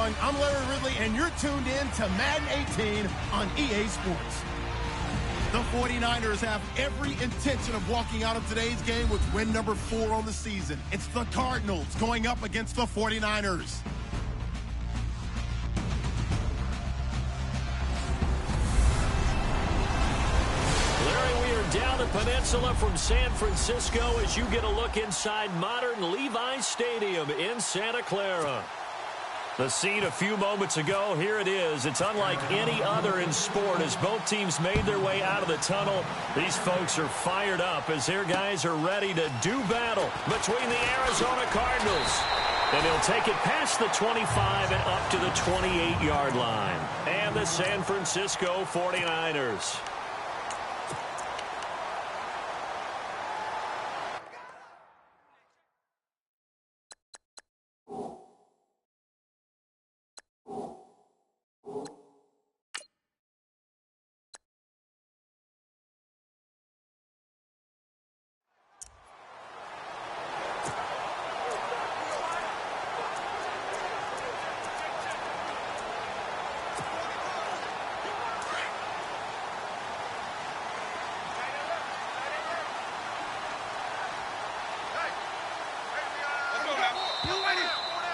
everyone. I'm Larry Ridley, and you're tuned in to Madden 18 on EA Sports. The 49ers have every intention of walking out of today's game with win number 4 on the season. It's the Cardinals going up against the 49ers. Down the peninsula from San Francisco as you get a look inside modern Levi's Stadium in Santa Clara. The scene a few moments ago, here it is. It's unlike any other in sport as both teams made their way out of the tunnel. These folks are fired up as their guys are ready to do battle between the Arizona Cardinals. And he'll take it past the 25 and up to the 28-yard line. And the San Francisco 49ers.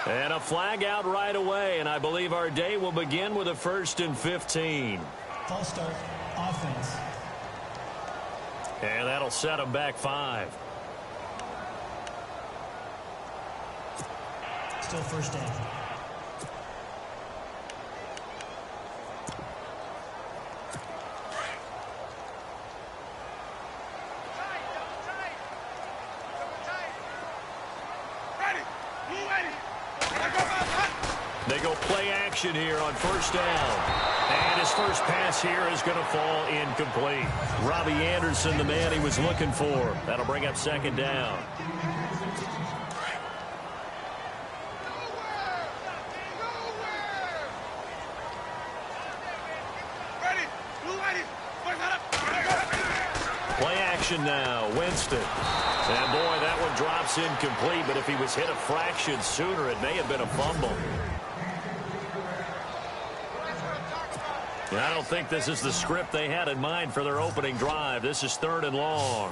And a flag out right away, and I believe our day will begin with a 1st and 15. False start, offense. And that'll set them back 5. Still first down. They go play action here on 1st down. And his first pass here is going to fall incomplete. Robbie Anderson, the man he was looking for. That'll bring up 2nd down. Play action now. Winston. And boy, that one drops incomplete, but if he was hit a fraction sooner, it may have been a fumble. I don't think this is the script they had in mind for their opening drive. This is 3rd and long.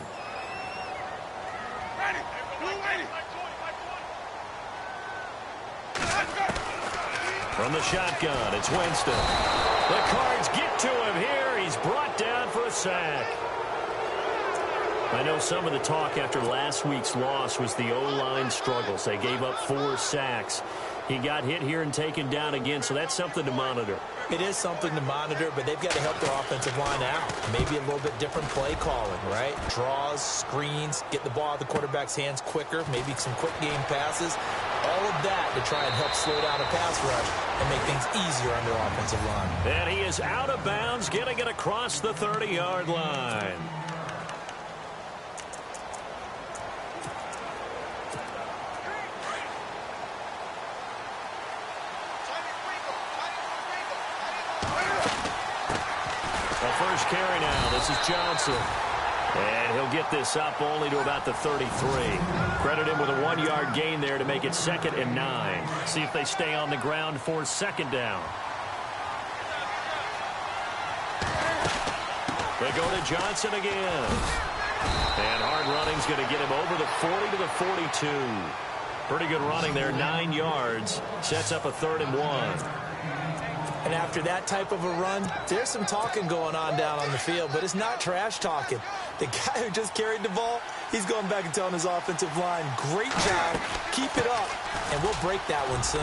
From the shotgun, it's Winston. The Cards get to him here. He's brought down for a sack. I know some of the talk after last week's loss was the O-line struggles. They gave up 4 sacks. He got hit here and taken down again, so that's something to monitor. It is something to monitor, but they've got to help their offensive line out. Maybe a little bit different play calling, right? Draws, screens, get the ball out of the quarterback's hands quicker, maybe some quick game passes. All of that to try and help slow down a pass rush and make things easier on their offensive line. And he is out of bounds, getting it across the 30-yard line. First carry now. This is Johnson. And he'll get this up only to about the 33. Credit him with a 1-yard gain there to make it 2nd and 9. See if they stay on the ground for 2nd down. They go to Johnson again. And hard running's going to get him over the 40 to the 42. Pretty good running there, 9 yards. Sets up a 3rd and 1. And after that type of a run, there's some talking going on down on the field, but it's not trash talking. The guy who just carried the ball, he's going back and telling his offensive line, great job, keep it up, and we'll break that one soon.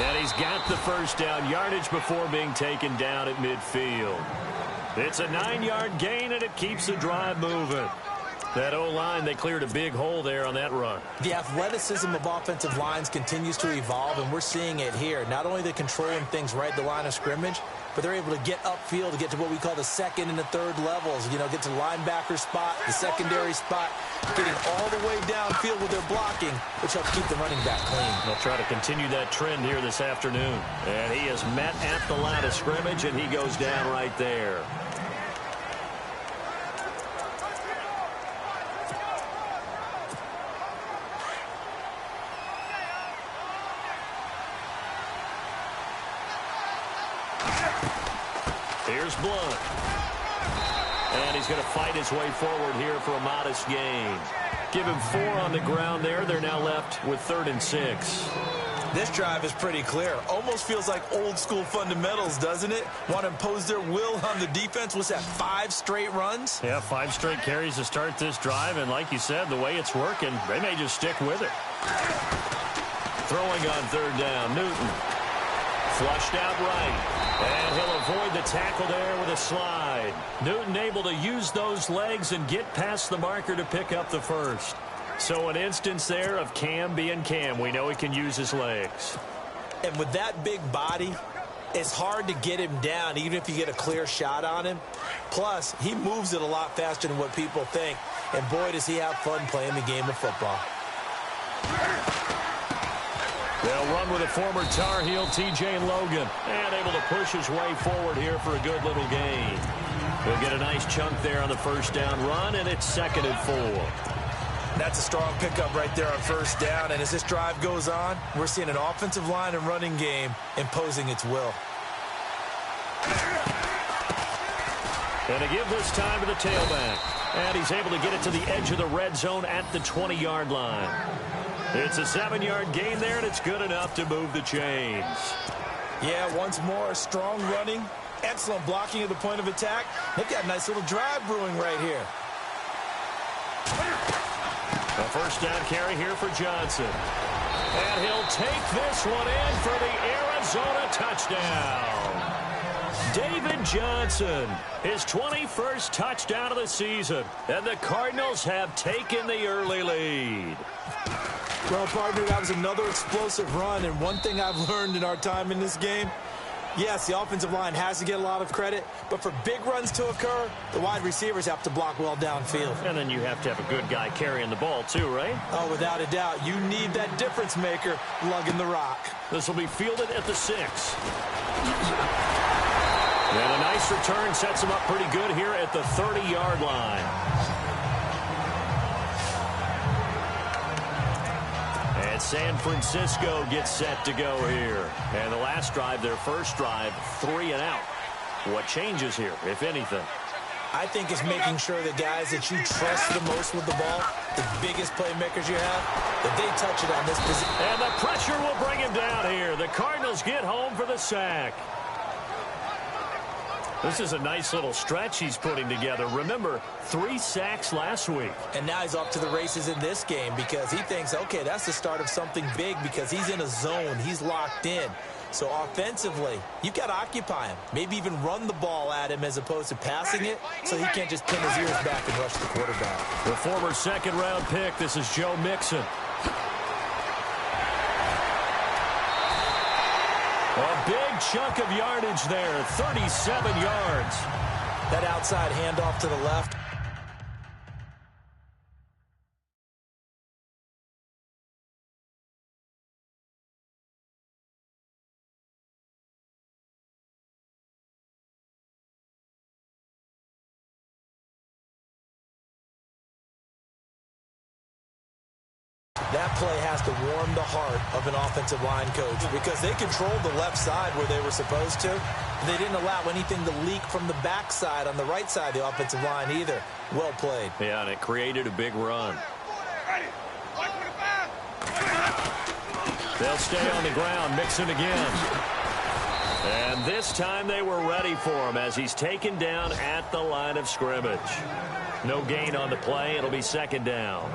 And he's got the 1st down yardage before being taken down at midfield. It's a 9-yard gain, and it keeps the drive moving. That O-line, they cleared a big hole there on that run. The athleticism of offensive lines continues to evolve, and we're seeing it here. Not only are they controlling things right at the line of scrimmage, but they're able to get upfield to get to what we call the 2nd and the 3rd levels. You know, get to the linebacker spot, the secondary spot, getting all the way downfield with their blocking, which helps keep the running back clean. They'll try to continue that trend here this afternoon. And he is met at the line of scrimmage, and he goes down right there. Here's Blunt. And he's going to fight his way forward here for a modest gain. Give him 4 on the ground there. They're now left with 3rd and 6. This drive is pretty clear. Almost feels like old school fundamentals, doesn't it? Want to impose their will on the defense. What's that, 5 straight runs? Yeah, 5 straight carries to start this drive. And like you said, the way it's working, they may just stick with it. Throwing on 3rd down, Newton. Flushed out right. And he'll avoid the tackle there with a slide. Newton able to use those legs and get past the marker to pick up the first. So an instance there of Cam being Cam. We know he can use his legs. And with that big body, it's hard to get him down, even if you get a clear shot on him. Plus, he moves it a lot faster than what people think. And boy, does he have fun playing the game of football. They'll run with a former Tar Heel, T.J. Logan. And able to push his way forward here for a good little gain. He'll get a nice chunk there on the first down run, and it's 2nd and 4. That's a strong pickup right there on 1st down. And as this drive goes on, we're seeing an offensive line and running game imposing its will. And to give this time to the tailback. And he's able to get it to the edge of the red zone at the 20-yard line. It's a 7-yard gain there, and it's good enough to move the chains. Yeah, once more, strong running, excellent blocking at the point of attack. They've got a nice little drive brewing right here. A first down carry here for Johnson. And he'll take this one in for the Arizona touchdown. David Johnson, his 21st touchdown of the season. And the Cardinals have taken the early lead. Well, partner, that was another explosive run. And one thing I've learned in our time in this game, yes, the offensive line has to get a lot of credit, but for big runs to occur, the wide receivers have to block well downfield. And then you have to have a good guy carrying the ball too, right? Oh, without a doubt. You need that difference maker lugging the rock. This will be fielded at the 6. And a nice return sets him up pretty good here at the 30-yard line. And San Francisco gets set to go here. And the last drive, their first drive, 3 and out. What changes here, if anything? I think it's making sure the guys that you trust the most with the ball, the biggest playmakers you have, that they touch it on this position. And the pressure will bring him down here. The Cardinals get home for the sack. This is a nice little stretch he's putting together. Remember, 3 sacks last week. And now he's off to the races in this game because he thinks, okay, that's the start of something big because he's in a zone. He's locked in. So offensively, you've got to occupy him. Maybe even run the ball at him as opposed to passing it so he can't just pin his ears back and rush the quarterback. The former 2nd-round pick, this is Joe Mixon. A big chunk of yardage there, 37 yards. That outside handoff to the left. That play has to warm the heart of an offensive line coach because they controlled the left side where they were supposed to. They didn't allow anything to leak from the backside on the right side of the offensive line either. Well played. Yeah, and it created a big run. They'll stay on the ground, Mixon again. And this time they were ready for him as he's taken down at the line of scrimmage. No gain on the play. It'll be 2nd down.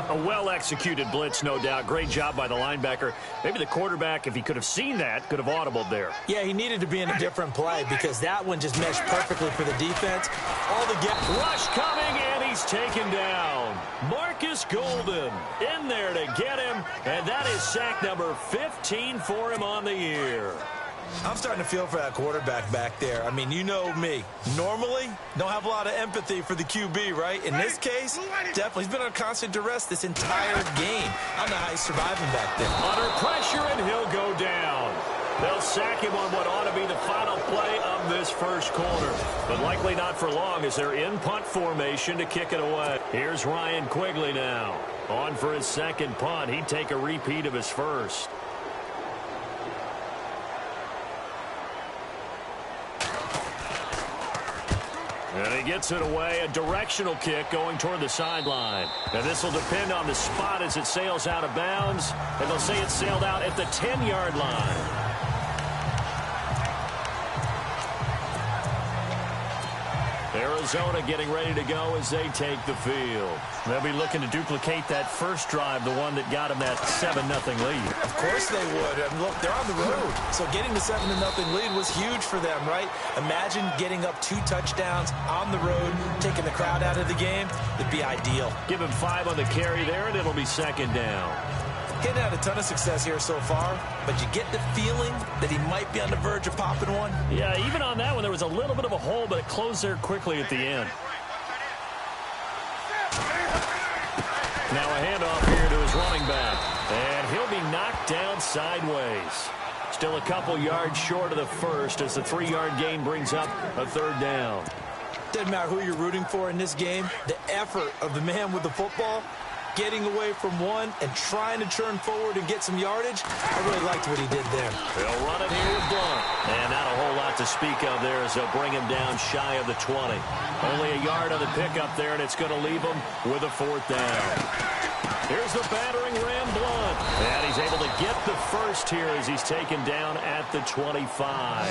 A well-executed blitz, no doubt. Great job by the linebacker. Maybe the quarterback, if he could have seen that, could have audibled there. Yeah, he needed to be in a different play because that one just meshed perfectly for the defense. All the rush coming, and he's taken down. Marcus Golden in there to get him, and that is sack number 15 for him on the year. I'm starting to feel for that quarterback back there. I mean, you know me. Normally, don't have a lot of empathy for the QB, right? In this case, definitely. He's been under constant duress this entire game. I don't know how he's surviving back there. Under pressure, and he'll go down. They'll sack him on what ought to be the final play of this first quarter. But likely not for long as they're in punt formation to kick it away. Here's Ryan Quigley now. On for his 2nd punt. He'd take a repeat of his first. And he gets it away, a directional kick going toward the sideline. And this will depend on the spot as it sails out of bounds. And they'll say it sailed out at the 10-yard line. Arizona getting ready to go as they take the field. They'll be looking to duplicate that first drive, the one that got them that 7-0 lead. Of course they would. I mean, look, they're on the road. So getting the 7-0 lead was huge for them, right? Imagine getting up 2 touchdowns on the road, taking the crowd out of the game. It'd be ideal. Give him 5 on the carry there, and it'll be 2nd down. Getting had a ton of success here so far, but you get the feeling that he might be on the verge of popping one. Yeah, even on that one, there was a little bit of a hole, but it closed there quickly at the end. Now a handoff here to his running back, and he'll be knocked down sideways. Still a couple yards short of the first as the 3-yard gain brings up a 3rd down. Doesn't matter who you're rooting for in this game, the effort of the man with the football, getting away from one and trying to turn forward and get some yardage. I really liked what he did there. They'll run it here with Blunt. And not a whole lot to speak of there as they'll bring him down shy of the 20. Only a yard on the pickup there, and it's going to leave him with a 4th down. Here's the battering ram, Blunt. And he's able to get the first here as he's taken down at the 25.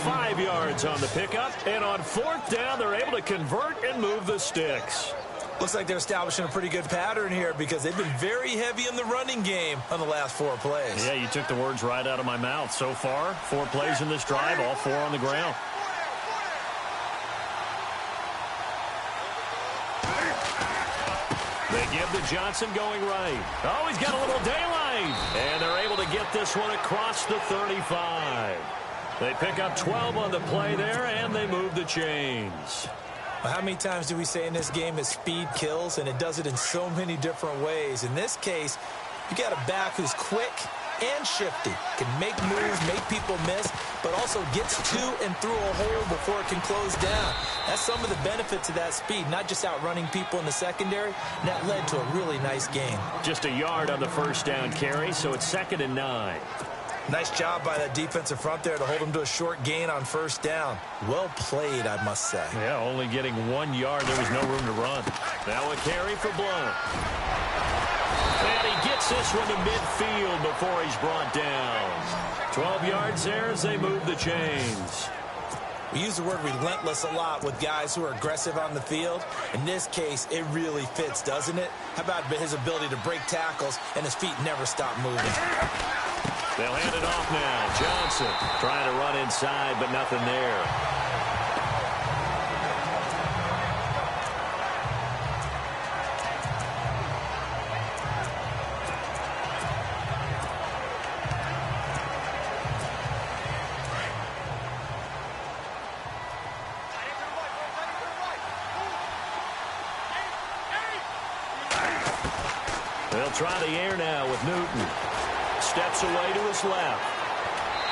5 yards on the pickup, and on 4th down, they're able to convert and move the sticks. Looks like they're establishing a pretty good pattern here because they've been very heavy in the running game on the last 4 plays. Yeah, you took the words right out of my mouth. So far, 4 plays in this drive, all 4 on the ground. They give to Johnson going right. Oh, he's got a little daylight. And they're able to get this one across the 35. They pick up 12 on the play there, and they move the chains. How many times do we say in this game that speed kills, and it does it in so many different ways? In this case, you got a back who's quick and shifty, can make moves, make people miss, but also gets to and through a hole before it can close down. That's some of the benefits of that speed, not just outrunning people in the secondary, and that led to a really nice gain. Just a yard on the 1st down carry, so it's 2nd and 9. Nice job by that defensive front there to hold him to a short gain on 1st down. Well played, I must say. Yeah, only getting 1 yard. There was no room to run. Now a carry for Blunt. And he gets this one to midfield before he's brought down. 12 yards there as they move the chains. We use the word relentless a lot with guys who are aggressive on the field. In this case, it really fits, doesn't it? How about his ability to break tackles and his feet never stop moving? They'll hand it off now. Johnson trying to run inside, but nothing there. They'll try the air now with Newton. Steps away to his left.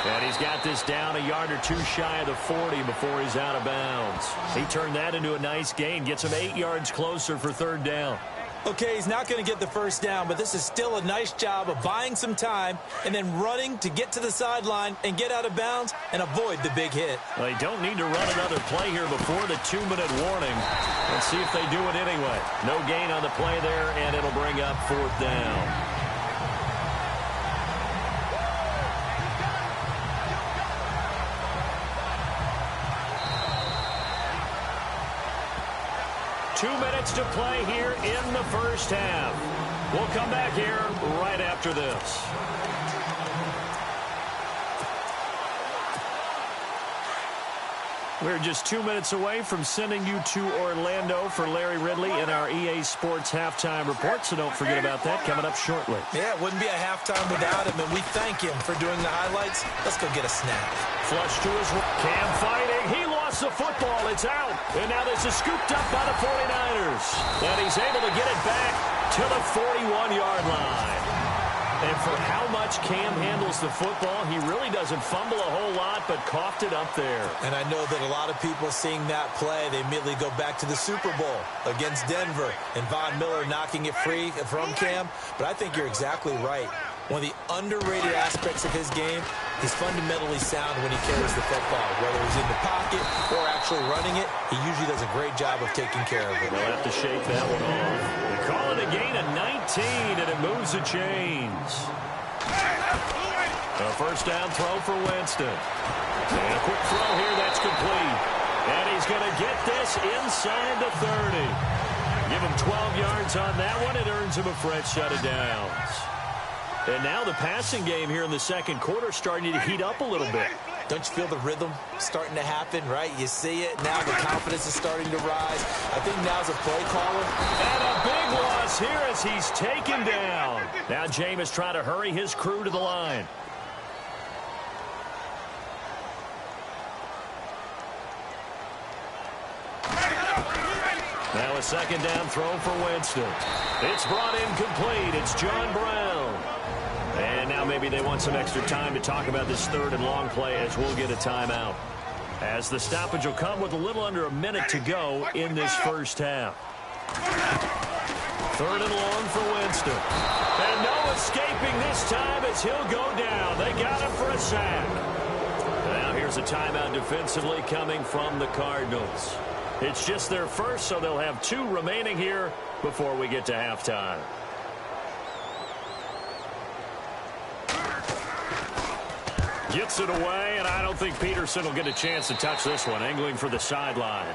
And he's got this down a yard or 2 shy of the 40 before he's out of bounds. He turned that into a nice gain. Gets him 8 yards closer for 3rd down. Okay, he's not going to get the 1st down, but this is still a nice job of buying some time and then running to get to the sideline and get out of bounds and avoid the big hit. Well, they don't need to run another play here before the 2-minute warning. Let's see if they do it anyway. No gain on the play there, and it'll bring up 4th down. Two minutes to play here in the 1st half. We'll come back here right after this. We're just 2 minutes away from sending you to Orlando for Larry Ridley in our EA Sports Halftime Report, so don't forget about that coming up shortly. Yeah, it wouldn't be a halftime without him, and we thank him for doing the highlights. Let's go get a snap. Flush to his Cam fighting. He lost the football. It's out. And now this is scooped up by the 49ers. And he's able to get it back to the 41-yard line. And for how much Cam handles the football, he really doesn't fumble a whole lot, but coughed it up there. And I know that a lot of people seeing that play, they immediately go back to the Super Bowl against Denver and Von Miller knocking it free from Cam. But I think you're exactly right. One of the underrated aspects of his game, he's fundamentally sound when he carries the football. Whether he's in the pocket or actually running it, he usually does a great job of taking care of it. They'll have to shake that one off. They call it a gain of 19, and it moves the chains. A first down throw for Winston. And a quick throw here, that's complete. And he's going to get this inside the 30. Give him 12 yards on that one. It earns him a fresh set of downs. And now the passing game here in the second quarter starting to heat up a little bit. Don't you feel the rhythm starting to happen, right? You see it. Now the confidence is starting to rise. I think now's a play caller. And a big loss here as he's taken down. Now Jameis trying to hurry his crew to the line. Now a second down throw for Winston. It's brought in complete. It's John Brown. And now maybe they want some extra time to talk about this third and long play as we'll get a timeout. As the stoppage will come with a little under a minute to go in this first half. Third and long for Winston. And no escaping this time as he'll go down. They got him for a sack. Now here's a timeout defensively coming from the Cardinals. It's just their first, so they'll have 2 remaining here before we get to halftime. Gets it away, and I don't think Peterson will get a chance to touch this one. Angling for the sideline.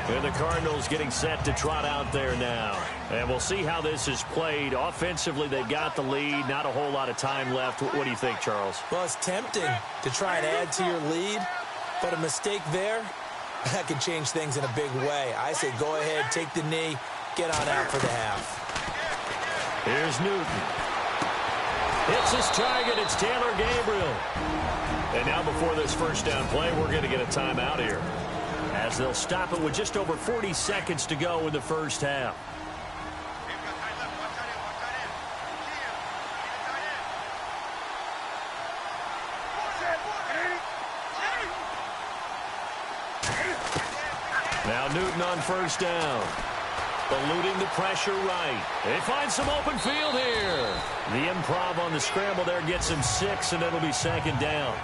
And the Cardinals getting set to trot out there now. And we'll see how this is played. Offensively, they've got the lead. Not a whole lot of time left. What do you think, Charles? Well, it's tempting to try and add to your lead, but a mistake there, that can change things in a big way. I say go ahead, take the knee, get on out for the half. Here's Newton. Hits his target. It's Taylor Gabriel. And now before this first down play, we're going to get a timeout here, as they'll stop it with just over 40 seconds to go in the first half. Now Newton on first down. Eluding the pressure right. They find some open field here. The improv on the scramble there gets him 6, and it'll be second down.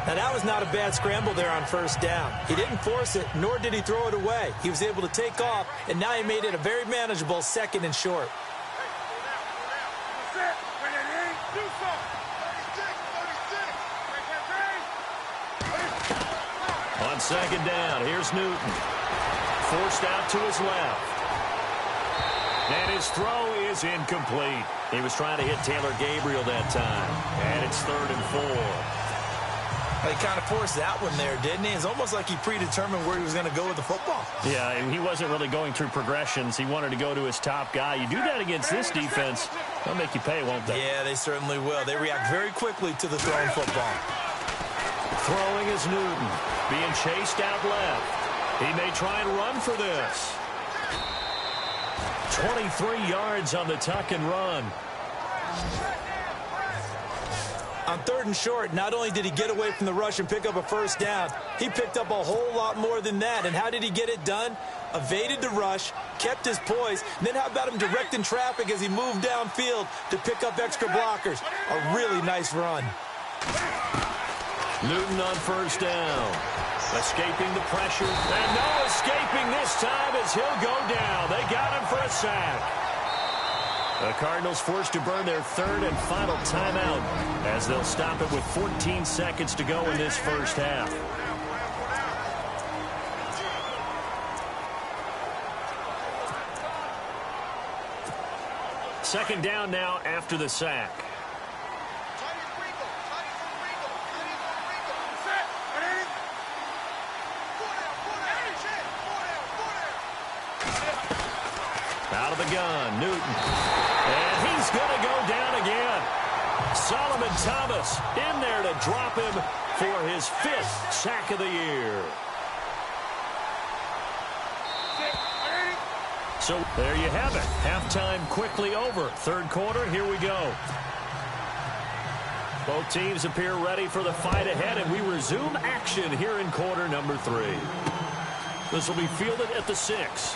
Now, that was not a bad scramble there on first down. He didn't force it, nor did he throw it away. He was able to take off, and now he made it a very manageable second and short. On second down, here's Newton. Forced out to his left. And his throw is incomplete. He was trying to hit Taylor Gabriel that time. And it's 3rd and 4. He kind of forced that one there, didn't he? It's almost like he predetermined where he was going to go with the football. Yeah, and he wasn't really going through progressions. He wanted to go to his top guy. You do that against this defense, they'll make you pay, won't they? Yeah, they certainly will. They react very quickly to the thrown football. Throwing is Newton. Being chased out left. He may try and run for this. 23 yards on the tuck and run. On 3rd and short, not only did he get away from the rush and pick up a first down, he picked up a whole lot more than that. And how did he get it done? Evaded the rush, kept his poise, and then how about him directing traffic as he moved downfield to pick up extra blockers? A really nice run. Newton on first down. Escaping the pressure. And no escaping this time as he'll go down. They got him for a sack. The Cardinals forced to burn their 3rd and final timeout as they'll stop it with 14 seconds to go in this first half. Second down now after the sack. Out of the gun, Newton. And he's going to go down again. Solomon Thomas in there to drop him for his 5th sack of the year. So there you have it. Halftime quickly over. 3rd quarter, here we go. Both teams appear ready for the fight ahead, and we resume action here in quarter number 3. This will be fielded at the 6.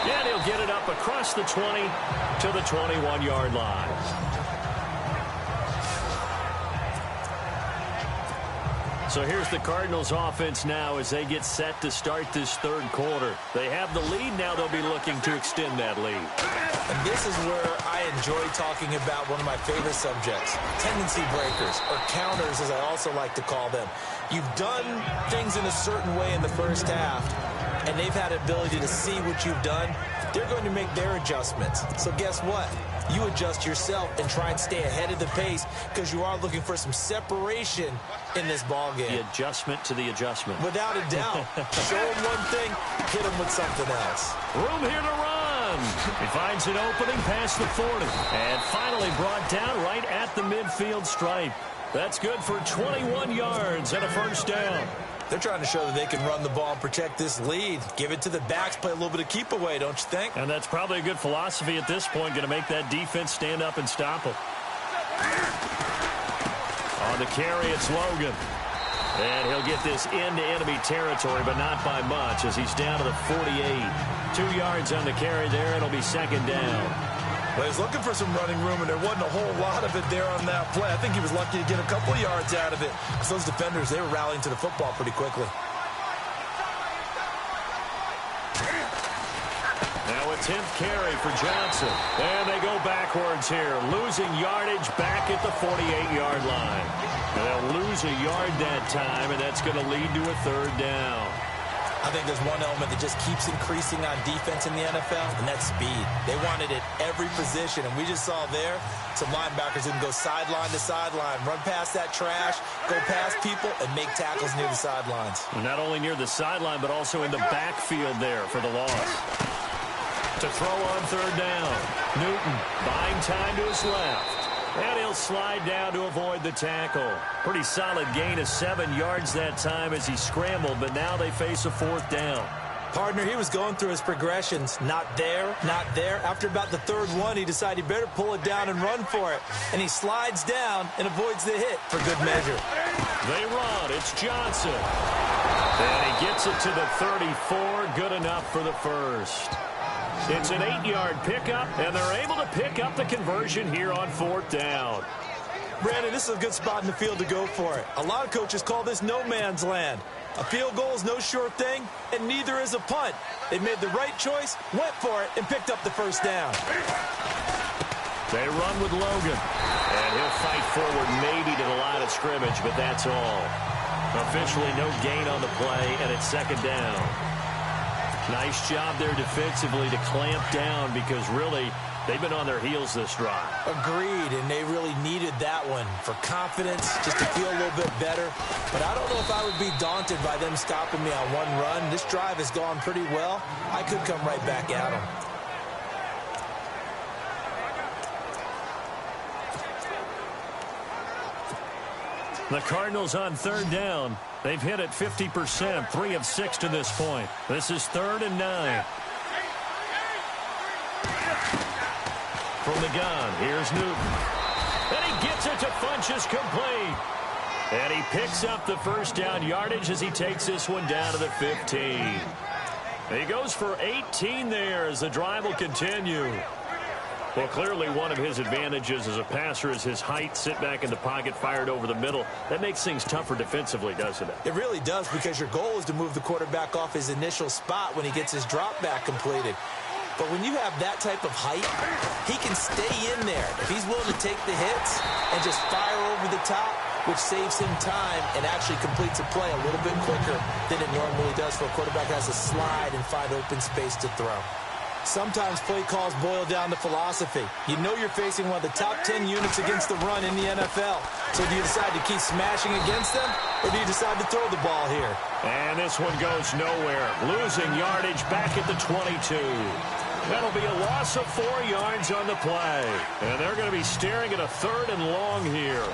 And he'll get it up across the 20 to the 21-yard line. So here's the Cardinals offense now as they get set to start this third quarter. They have the lead. Now they'll be looking to extend that lead. And this is where I enjoy talking about one of my favorite subjects, tendency breakers, or counters as I also like to call them. You've done things in a certain way in the first half, and they've had the ability to see what you've done. They're going to make their adjustments. So guess what? You adjust yourself and try and stay ahead of the pace because you are looking for some separation in this ball game. The adjustment to the adjustment. Without a doubt. Show him one thing, hit him with something else. Room here to run. He finds an opening past the 40. And finally brought down right at the midfield stripe. That's good for 21 yards and a first down. They're trying to show that they can run the ball and protect this lead. Give it to the backs, play a little bit of keep away, don't you think? And that's probably a good philosophy at this point, going to make that defense stand up and stop them. On the carry, it's Logan. And he'll get this into enemy territory, but not by much as he's down to the 48. 2 yards on the carry there, and it'll be second down. Well, he's looking for some running room, and there wasn't a whole lot of it there on that play. I think he was lucky to get a couple yards out of it because those defenders, they were rallying to the football pretty quickly. Now a 10th carry for Johnson. And they go backwards here, losing yardage back at the 48-yard line. And they'll lose a yard that time, and that's going to lead to a third down. I think there's one element that just keeps increasing on defense in the NFL, and that's speed. They want it at every position, and we just saw there some linebackers who can go sideline to sideline, run past that trash, go past people, and make tackles near the sidelines. Not only near the sideline, but also in the backfield there for the loss. To throw on third down. Newton buying time to his left. And he'll slide down to avoid the tackle. Pretty solid gain of 7 yards that time as he scrambled, but now they face a fourth down. Partner, he was going through his progressions. Not there, not there. After about the third one, he decided he better pull it down and run for it. And he slides down and avoids the hit for good measure. They run. It's Johnson. And he gets it to the 34. Good enough for the first. It's an 8-yard pickup, and they're able to pick up the conversion here on fourth down. Brandon, this is a good spot in the field to go for it. A lot of coaches call this no man's land. A field goal is no sure thing, and neither is a punt. They made the right choice, went for it, and picked up the first down. They run with Logan, and he'll fight forward maybe to the line of scrimmage, but that's all. Officially no gain on the play, and it's second down. Nice job there defensively to clamp down because really they've been on their heels this drive. Agreed, and they really needed that one for confidence, just to feel a little bit better. But I don't know if I would be daunted by them stopping me on one run. This drive has gone pretty well. I could come right back at them. The Cardinals on third down. They've hit it 50%, 3 of 6 to this point. This is 3rd and 9. From the gun, here's Newton. And he gets it to Funchess complete. And he picks up the first down yardage as he takes this one down to the 15. He goes for 18 there as the drive will continue. Well, clearly one of his advantages as a passer is his height, sit back in the pocket, fired over the middle. That makes things tougher defensively, doesn't it? It really does, because your goal is to move the quarterback off his initial spot when he gets his drop back completed. But when you have that type of height, he can stay in there if he's willing to take the hits and just fire over the top, which saves him time and actually completes a play a little bit quicker than it normally does for a quarterback who has to slide and find open space to throw. Sometimes play calls boil down to philosophy. You know you're facing one of the top 10 units against the run in the NFL. So do you decide to keep smashing against them, or do you decide to throw the ball here? And this one goes nowhere. Losing yardage back at the 22. That'll be a loss of 4 yards on the play. And they're going to be staring at a 3rd and long here.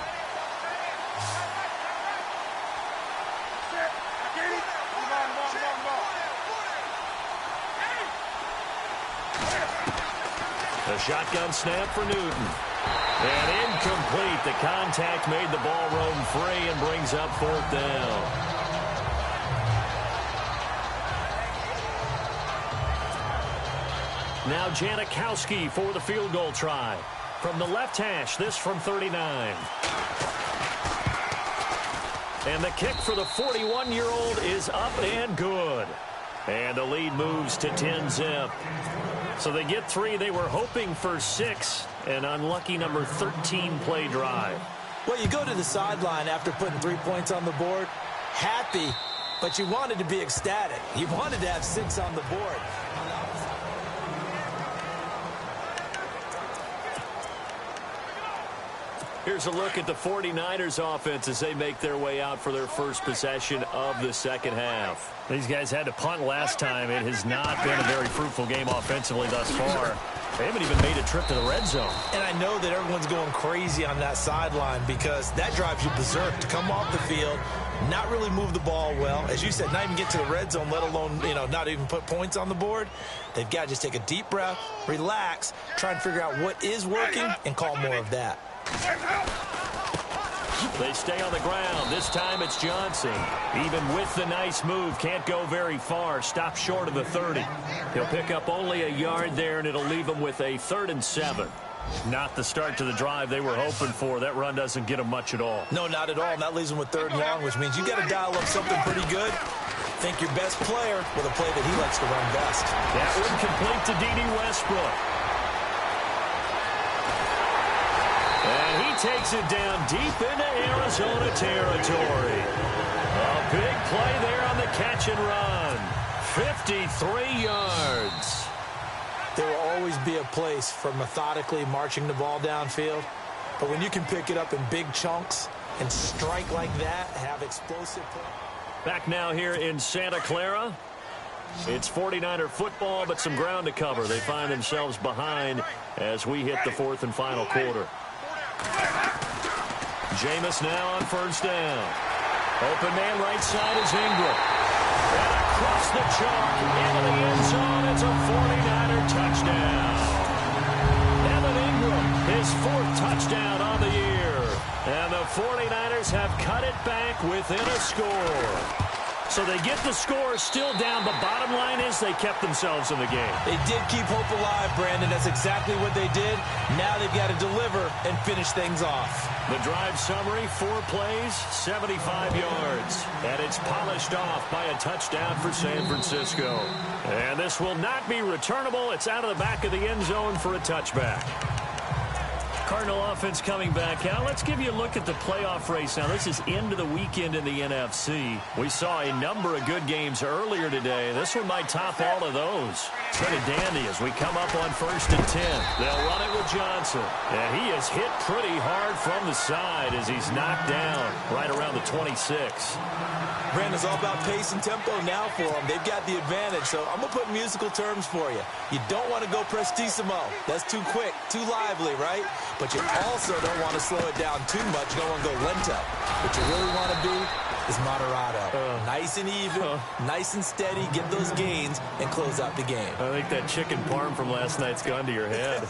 The shotgun snap for Newton. And incomplete. The contact made the ball roam free and brings up 4th down. Now Janikowski for the field goal try. From the left hash, this from 39. And the kick for the 41-year-old is up and good. And the lead moves to 10-zip. So they get 3. They were hoping for 6. An unlucky number 13 play drive. Well, you go to the sideline after putting 3 points on the board, happy, but you wanted to be ecstatic. You wanted to have 6 on the board. Here's a look at the 49ers offense as they make their way out for their first possession of the second half. These guys had to punt last time. It has not been a very fruitful game offensively thus far. They haven't even made a trip to the red zone. And I know that everyone's going crazy on that sideline because that drives you berserk to come off the field, not really move the ball well. As you said, not even get to the red zone, let alone, not even put points on the board. They've got to just take a deep breath, relax, try and figure out what is working, and call more of that. They stay on the ground. This time it's Johnson. Even with the nice move, can't go very far. Stop short of the 30. He'll pick up only a yard there, and it'll leave him with a 3rd and 7. Not the start to the drive they were hoping for. That run doesn't get them much at all. No, not at all. And that leaves them with 3rd and long, which means you got to dial up something pretty good. Think your best player with a play that he likes to run best. That one complete to D.D. Westbrook. And he takes it down deep into Arizona territory. A big play there on the catch and run. 53 yards. There will always be a place for methodically marching the ball downfield. But when you can pick it up in big chunks and strike like that, have explosive play. Back now here in Santa Clara. It's 49er football, but some ground to cover. They find themselves behind as we hit the 4th and final quarter. Jameis now on 1st down. Open man right side is Ingram. And across the chalk into the end zone. It's a 49er touchdown. Evan Ingram, his 4th touchdown on the year. And the 49ers have cut it back within a score. So they get the score still down, but bottom line is they kept themselves in the game. They did keep hope alive, Brandon. That's exactly what they did. Now they've got to deliver and finish things off. The drive summary, 4 plays, 75 yards. And it's polished off by a touchdown for San Francisco. And this will not be returnable. It's out of the back of the end zone for a touchback. Cardinal offense coming back out. Let's give you a look at the playoff race now. This is into the weekend in the NFC. We saw a number of good games earlier today. This one might top all of those. Pretty dandy as we come up on 1st and 10. They'll run it with Johnson. And he is hit pretty hard from the side as he's knocked down right around the 26. Brandon's all about pace and tempo now for them. They've got the advantage, so I'm going to put musical terms for you. You don't want to go prestissimo. That's too quick, too lively, right? But you also don't want to slow it down too much. You don't want to go lento. What you really want to do is moderato. Nice and even, nice and steady, get those gains, and close out the game. I think that chicken parm from last night's gone to your head.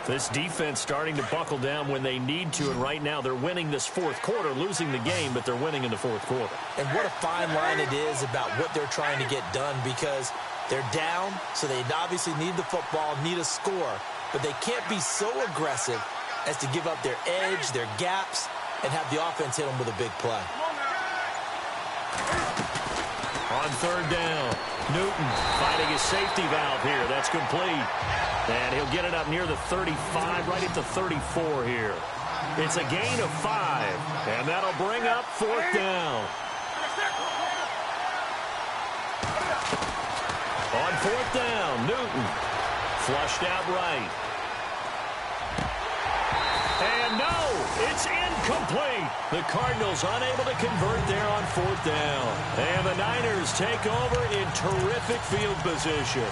This defense starting to buckle down when they need to, and right now they're winning this 4th quarter, losing the game, but they're winning in the 4th quarter. And what a fine line it is about what they're trying to get done, because they're down, so they obviously need the football, need a score, but they can't be so aggressive as to give up their edge, their gaps, and have the offense hit them with a big play. On 3rd down, Newton finding his safety valve here. That's complete. And he'll get it up near the 35, right at the 34 here. It's a gain of 5, and that'll bring up 4th down. On 4th down, Newton flushed out right. And no, it's incomplete. The Cardinals unable to convert there on 4th down. And the Niners take over in terrific field position.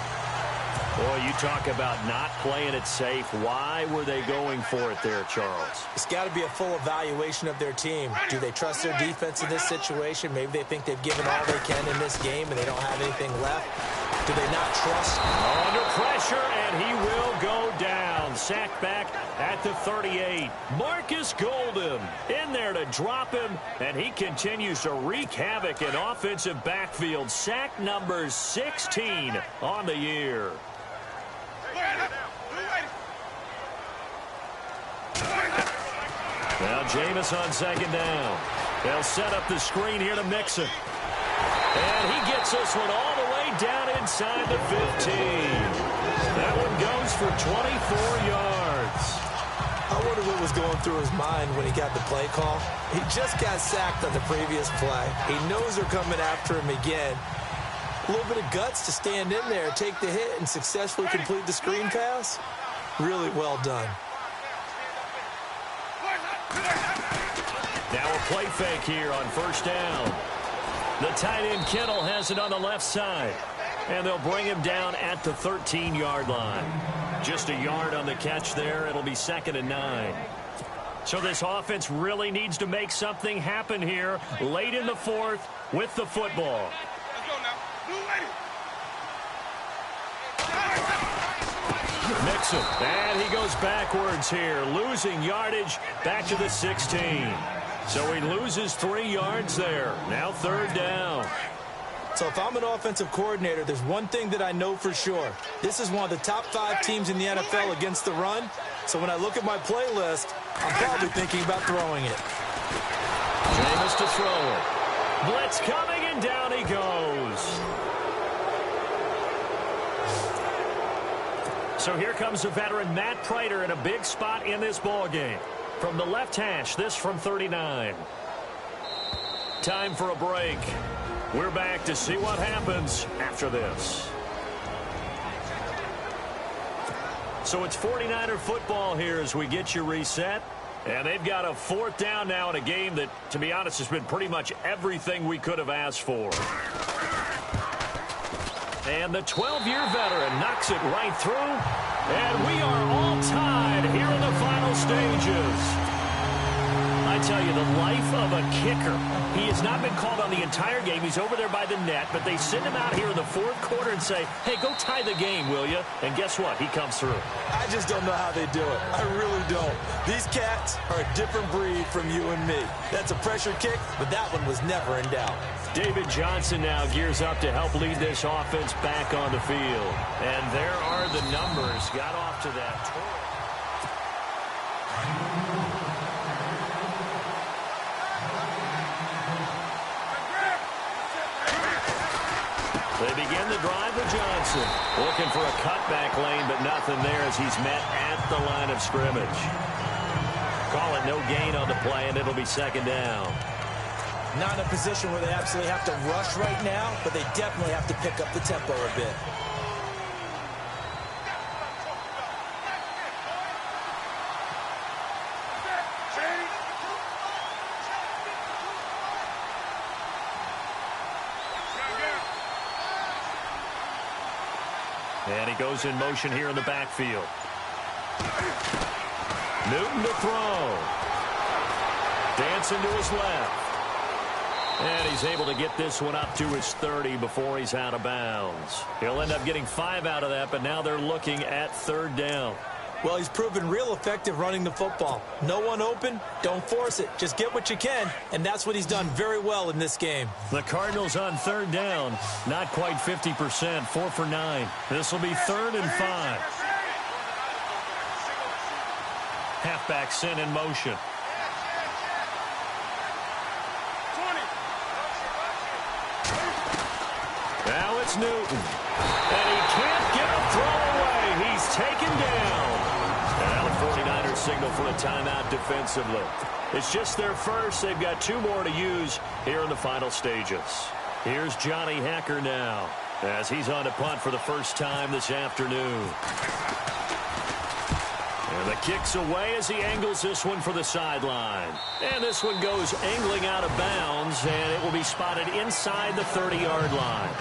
Boy, you talk about not playing it safe. Why were they going for it there, Charles? It's got to be a full evaluation of their team. Do they trust their defense in this situation? Maybe they think they've given all they can in this game and they don't have anything left. Do they not trust? Under pressure, and he will go down. down. Sacked back at the 38. Marcus Golden in there to drop him, and he continues to wreak havoc in offensive backfield. Sack number 16 on the year. Now Jameis on second down. They'll set up the screen here to Mixon. And he gets this one all the way down inside the 15. That one goes for 24 yards. I wonder what was going through his mind when he got the play call. He just got sacked on the previous play. He knows they're coming after him again. A little bit of guts to stand in there, take the hit, and successfully complete the screen pass. Really well done. Now a play fake here on first down. The tight end Kittle has it on the left side. And they'll bring him down at the 13-yard line. Just a yard on the catch there. It'll be 2nd and 9. So this offense really needs to make something happen here late in the fourth with the football. Let's go now. Mixon. And he goes backwards here, losing yardage back to the 16. So he loses 3 yards there. Now 3rd down. So if I'm an offensive coordinator, there's one thing that I know for sure. This is one of the top 5 teams in the NFL against the run. So when I look at my playlist, I'm probably thinking about throwing it. Jameis to throw it. Blitz coming, and down he goes. So here comes the veteran Matt Prater in a big spot in this ballgame. From the left hash, this from 39. Time for a break. We're back to see what happens after this. So it's 49er football here as we get you reset. And they've got a 4th down now in a game that, to be honest, has been pretty much everything we could have asked for. And the 12-year veteran knocks it right through. And we are all tied here in the final stages. I tell you, the life of a kicker. He has not been called on the entire game. He's over there by the net, but they send him out here in the 4th quarter and say, hey, go tie the game, will you? And guess what? He comes through. I just don't know how they do it. I really don't. These cats are a different breed from you and me. That's a pressure kick, but that one was never in doubt. David Johnson now gears up to help lead this offense back on the field. And there are the numbers. Got off to that tour. They begin the drive with Johnson. Looking for a cutback lane, but nothing there as he's met at the line of scrimmage. Call it no gain on the play, and it'll be 2nd down. Not in a position where they absolutely have to rush right now, but they definitely have to pick up the tempo a bit. And he goes in motion here in the backfield. Newton to throw. Dancing to his left. And he's able to get this one up to his 30 before he's out of bounds. He'll end up getting 5 out of that, but now they're looking at 3rd down. Well, he's proven real effective running the football. No one open, don't force it. Just get what you can, and that's what he's done very well in this game. The Cardinals on 3rd down, not quite 50%, 4 for 9. This will be 3rd and 5. Halfback sent in motion. 20. Now it's Newton. And he can't get a throw away. He's taken down. And now the 49ers signal for a timeout defensively. It's just their first. They've got 2 more to use here in the final stages. Here's Johnny Hecker now as he's on to punt for the first time this afternoon. And the kick's away as he angles this one for the sideline. And this one goes angling out of bounds, and it will be spotted inside the 30-yard line.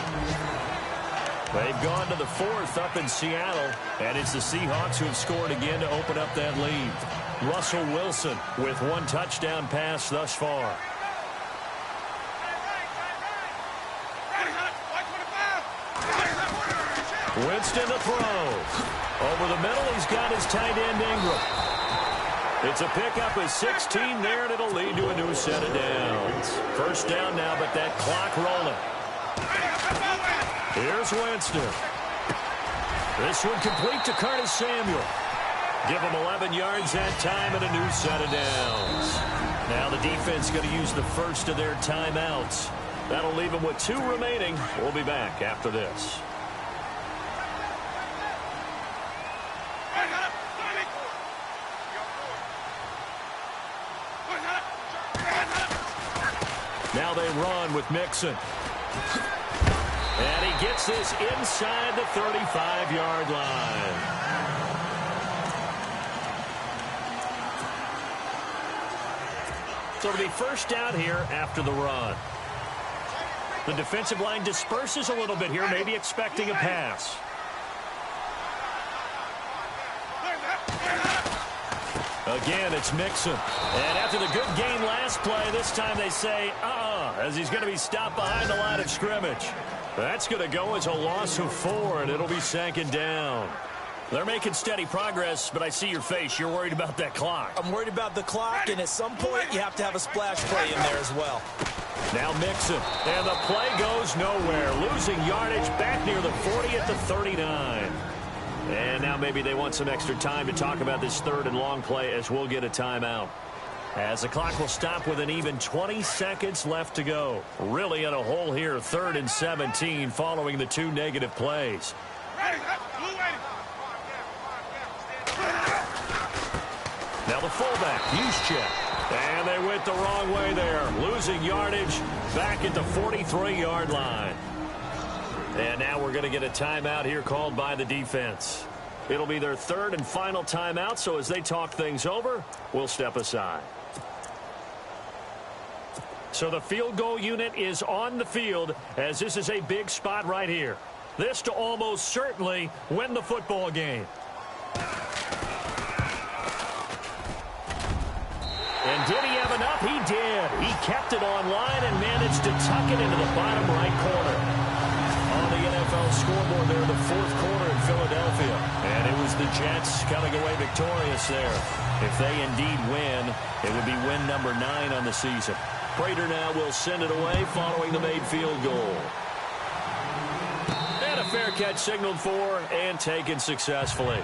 They've gone to the 4th up in Seattle, and it's the Seahawks who have scored again to open up that lead. Russell Wilson with 1 touchdown pass thus far. Winston to throw. Over the middle, he's got his tight end Ingram. It's a pickup of 16 there, and it'll lead to a new set of downs. First down now, but that clock rolling. Here's Winston. This one complete to Curtis Samuel. Give him 11 yards that time and a new set of downs. Now the defense going to use the first of their timeouts. That'll leave them with 2 remaining. We'll be back after this. Now they run with Mixon. And he gets this inside the 35-yard line. So it'll be first down here after the run. The defensive line disperses a little bit here, maybe expecting a pass. Again, it's Mixon. And after the good game last play, this time they say, as he's going to be stopped behind the line of scrimmage. That's going to go as a loss of 4, and it'll be 2nd down. They're making steady progress, but I see your face. You're worried about that clock. I'm worried about the clock, and at some point, you have to have a splash play in there as well. Now Mixon, and the play goes nowhere. Losing yardage back near the 40 at the 39. And now maybe they want some extra time to talk about this 3rd and long play as we'll get a timeout. As the clock will stop with an even 20 seconds left to go. Really in a hole here, 3rd and 17 following the 2 negative plays. Now the fullback, Juszczyk. And they went the wrong way there. Losing yardage back at the 43-yard line. And now we're going to get a timeout here called by the defense. It'll be their 3rd and final timeout, so as they talk things over, we'll step aside. So the field goal unit is on the field, as this is a big spot right here. This to almost certainly win the football game. And did he have enough? He did. He kept it on line and managed to tuck it into the bottom right corner. On the NFL scoreboard there, the 4th quarter in Philadelphia. And it was the Jets coming away victorious there. If they indeed win, it would be win number 9 on the season. Prater now will send it away following the made field goal. And a fair catch signaled for and taken successfully.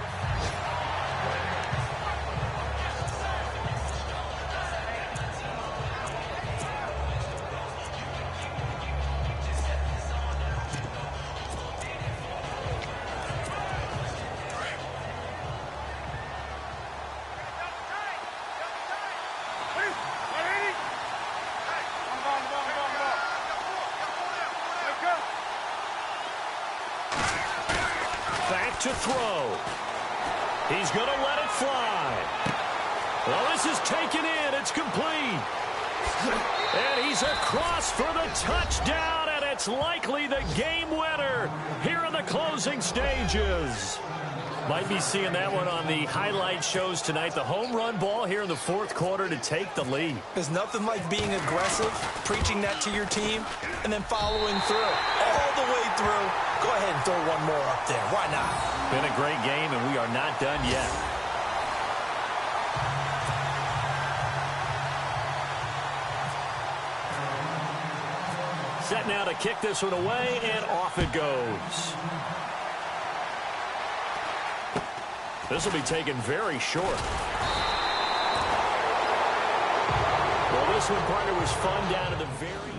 To throw. He's going to let it fly. Well, this is taken in. It's complete. And he's across for the touchdown, and it's likely the game winner here in the closing stages. Might be seeing that one on the highlight shows tonight. The home run ball here in the 4th quarter to take the lead. There's nothing like being aggressive, preaching that to your team, and then following through. All the way through. Go ahead and throw one more up there. Why not? Been a great game, and we are not done yet. Set now to kick this one away, and off it goes. This will be taken very short. Well, this one, partner, was fun down to the very...